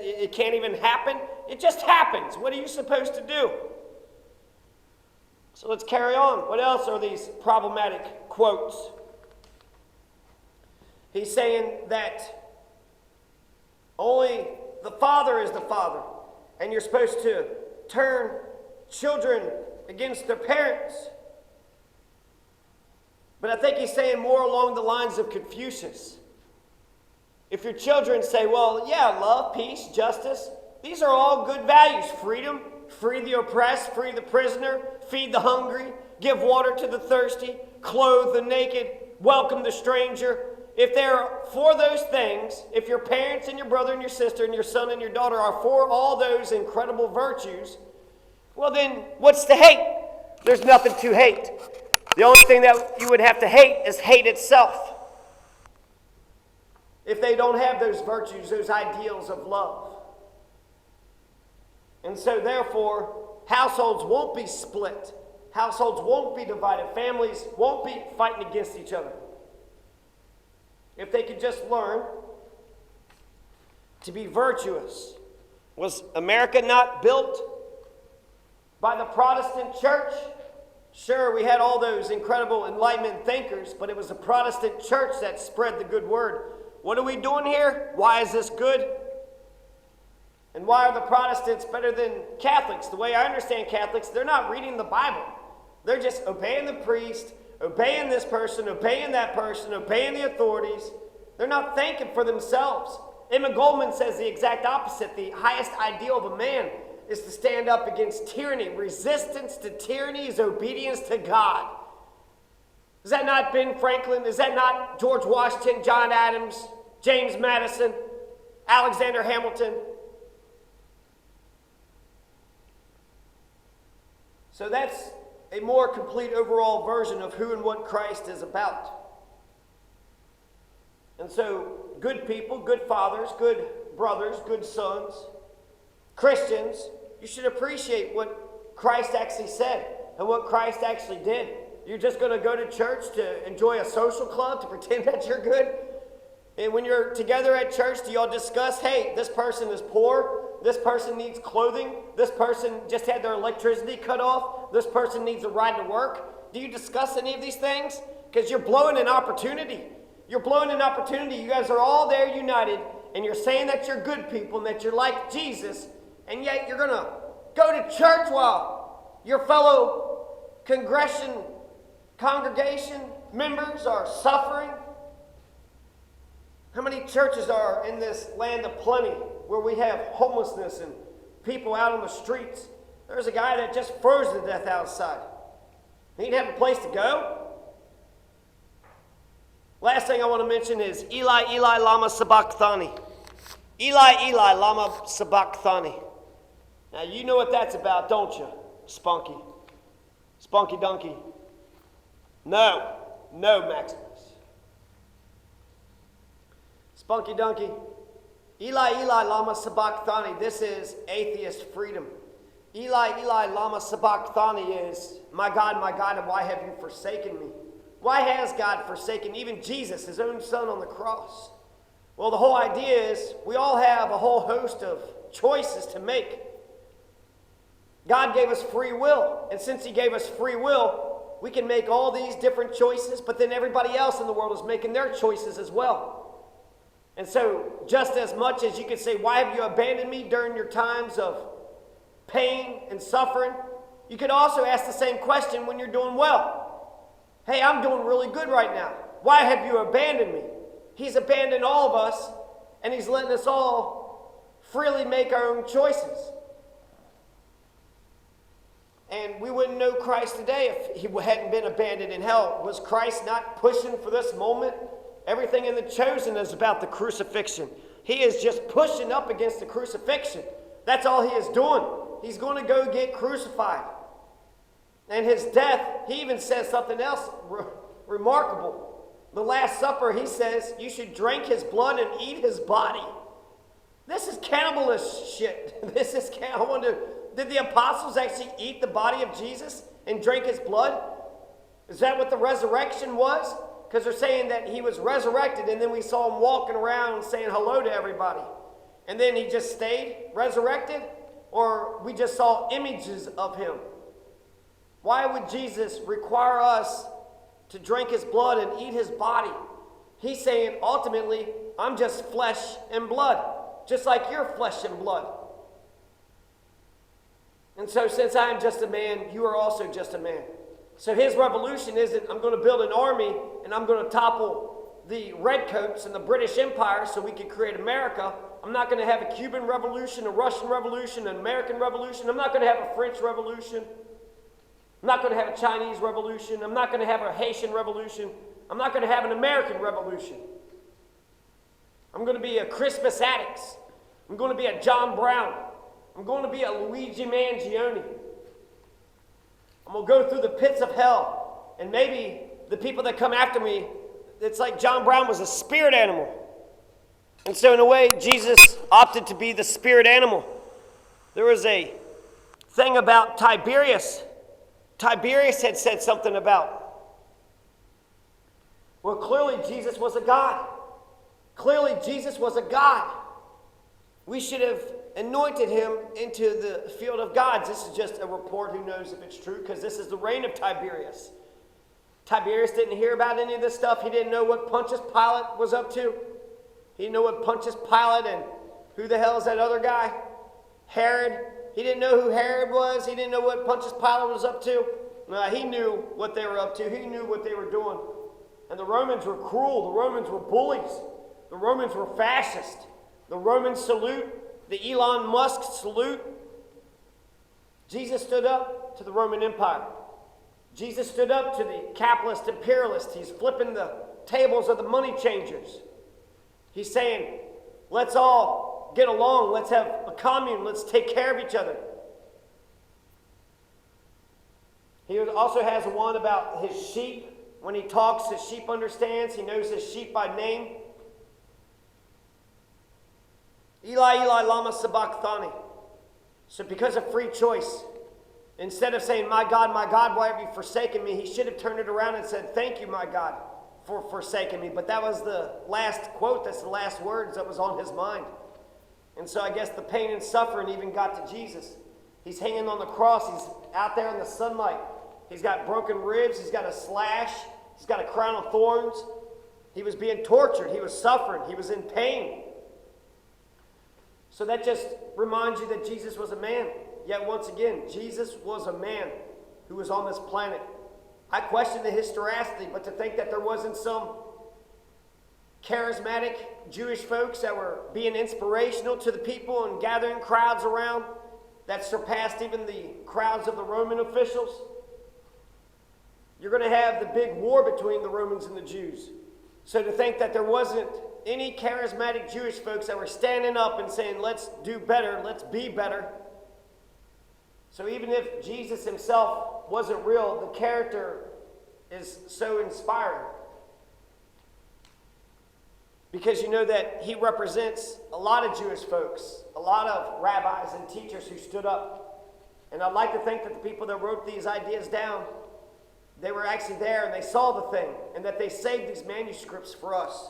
it can't even happen. It just happens. What are you supposed to do? So let's carry on. What else are these problematic quotes? He's saying that only the father is the father, and you're supposed to turn children against their parents. But I think he's saying more along the lines of Confucius. If your children say, well, yeah, love, peace, justice, these are all good values. Freedom, free the oppressed, free the prisoner, feed the hungry, give water to the thirsty, clothe the naked, welcome the stranger. If they're for those things, if your parents and your brother and your sister and your son and your daughter are for all those incredible virtues, well then, what's to hate? There's nothing to hate. The only thing that you would have to hate is hate itself. If they don't have those virtues, those ideals of love. And so therefore, households won't be split. Households won't be divided. Families won't be fighting against each other. If they could just learn to be virtuous. Was America not built by the Protestant church? Sure, we had all those incredible Enlightenment thinkers, but it was the Protestant church that spread the good word. What are we doing here? Why is this good? And why are the Protestants better than Catholics? The way I understand Catholics, they're not reading the Bible. They're just obeying the priest, obeying this person, obeying that person, obeying the authorities. They're not thinking for themselves. Emma Goldman says the exact opposite. The highest ideal of a man is to stand up against tyranny. Resistance to tyranny is obedience to God. Is that not Ben Franklin? Is that not George Washington, John Adams, James Madison, Alexander Hamilton? So that's a more complete overall version of who and what Christ is about. And so, good people, good fathers, good brothers, good sons, Christians, you should appreciate what Christ actually said and what Christ actually did. You're just going to go to church to enjoy a social club, to pretend that you're good? And when you're together at church, do y'all discuss, hey, this person is poor, this person needs clothing, this person just had their electricity cut off, this person needs a ride to work? Do you discuss any of these things? Because you're blowing an opportunity. You're blowing an opportunity. You guys are all there united, and you're saying that you're good people and that you're like Jesus, and yet you're going to go to church while your fellow congregation members are suffering. How many churches are in this land of plenty where we have homelessness and people out on the streets? There's a guy that just froze to death outside. He'd have a place to go. Last thing I want to mention is Eli, Eli, lama sabachthani. Eli, Eli, lama sabachthani. Now you know what that's about, don't you, Spunky? Spunky Donkey. No, Maximus. Spunky Donkey. Eli, Eli, lama sabachthani. This is atheist freedom. Eli, Eli, lama sabachthani is, my God, why have you forsaken me? Why has God forsaken even Jesus, his own son on the cross? Well, the whole idea is we all have a whole host of choices to make. God gave us free will, and since he gave us free will, we can make all these different choices, but then everybody else in the world is making their choices as well. And so, just as much as you could say, why have you abandoned me during your times of pain and suffering, you could also ask the same question when you're doing well. Hey, I'm doing really good right now. Why have you abandoned me? He's abandoned all of us, and he's letting us all freely make our own choices. And we wouldn't know Christ today if he hadn't been abandoned in hell. Was Christ not pushing for this moment? Everything in The Chosen is about the crucifixion. He is just pushing up against the crucifixion. That's all he is doing. He's going to go get crucified. And his death, he even says something else remarkable. The Last Supper, he says, you should drink his blood and eat his body. This is cannibalist shit. I wonder, did the apostles actually eat the body of Jesus and drink his blood? Is that what the resurrection was? Because they're saying that he was resurrected and then we saw him walking around saying hello to everybody. and then he just stayed resurrected? Or we just saw images of him? Why would Jesus require us to drink his blood and eat his body? He's saying, ultimately, I'm just flesh and blood, just like you're flesh and blood. And so since I am just a man, you are also just a man. So his revolution isn't, I'm going to build an army and I'm going to topple the redcoats and the British Empire so we can create America. I'm not going to have a Cuban revolution, a Russian revolution, an American revolution. I'm not going to have a French revolution. I'm not going to have a Chinese revolution. I'm not going to have a Haitian revolution. I'm not going to have an American revolution. I'm going to be a Crispus Attucks. I'm going to be a John Brown. I'm going to be a Luigi Mangione. I'm going to go through the pits of hell. And maybe the people that come after me, it's like John Brown was a spirit animal. And so in a way, Jesus opted to be the spirit animal. There was a thing about Tiberius. Tiberius had said something about, well, clearly Jesus was a God. Clearly Jesus was a God. We should have anointed him into the field of gods. This is just a report. Who knows if it's true, because this is the reign of Tiberius. Tiberius didn't hear about any of this stuff. He didn't know what Pontius Pilate was up to. He didn't know what Pontius Pilate and who the hell is that other guy? Herod. He didn't know who Herod was. He didn't know what Pontius Pilate was up to. He knew what they were up to. He knew what they were doing. And the Romans were cruel. The Romans were bullies. The Romans were fascist. The Roman salute, the Elon Musk salute. Jesus stood up to the Roman Empire. Jesus stood up to the capitalist imperialist. He's flipping the tables of the money changers. He's saying, let's all get along. Let's have a commune. Let's take care of each other. He also has one about his sheep. When he talks, his sheep understands. He knows his sheep by name. Eli, Eli, lama sabachthani. So because of free choice, instead of saying, my God, why have you forsaken me? He should have turned it around and said, thank you, my God, for forsaking me. But that was the last quote. That's the last words that was on his mind. And so I guess the pain and suffering even got to Jesus. He's hanging on the cross. He's out there in the sunlight. He's got broken ribs. He's got a slash. He's got a crown of thorns. He was being tortured. He was suffering. He was in pain. So that just reminds you that Jesus was a man. Yet once again, Jesus was a man who was on this planet. I question the historicity, but to think that there wasn't some charismatic Jewish folks that were being inspirational to the people and gathering crowds around that surpassed even the crowds of the Roman officials. You're going to have the big war between the Romans and the Jews. So to think that there wasn't any charismatic Jewish folks that were standing up and saying, let's do better, let's be better. So even if Jesus himself wasn't real, the character is so inspiring. Because you know that he represents a lot of Jewish folks, a lot of rabbis and teachers who stood up. And I'd like to think that the people that wrote these ideas down, they were actually there and they saw the thing, and that they saved these manuscripts for us.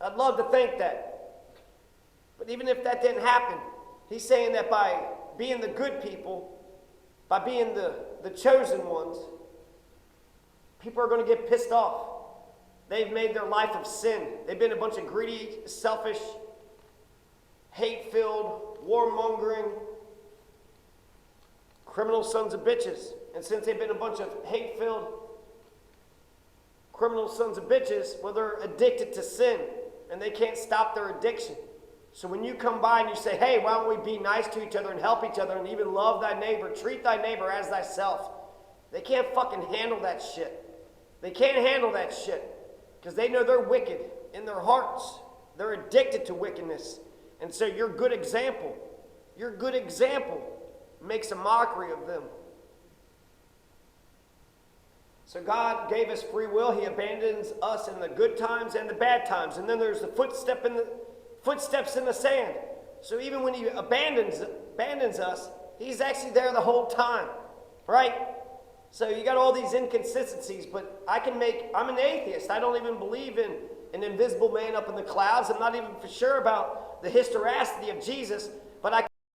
I'd love to think that. But even if that didn't happen, he's saying that by being the good people, by being the chosen ones, people are going to get pissed off. They've made their life of sin. They've been a bunch of greedy, selfish, hate-filled, warmongering, criminal sons of bitches. And since they've been a bunch of hate-filled, criminal sons of bitches, well, they're addicted to sin, and they can't stop their addiction. So when you come by and you say, hey, why don't we be nice to each other and help each other and even love thy neighbor, treat thy neighbor as thyself, they can't fucking handle that shit. They can't handle that shit because they know they're wicked in their hearts. They're addicted to wickedness. And so your good example makes a mockery of them. So God gave us free will. He abandons us in the good times and the bad times. And then there's the footsteps in the sand. So even when he abandons us, he's actually there the whole time, right? So you got all these inconsistencies, but I'm an atheist. I don't even believe in an invisible man up in the clouds. I'm not even for sure about the historicity of Jesus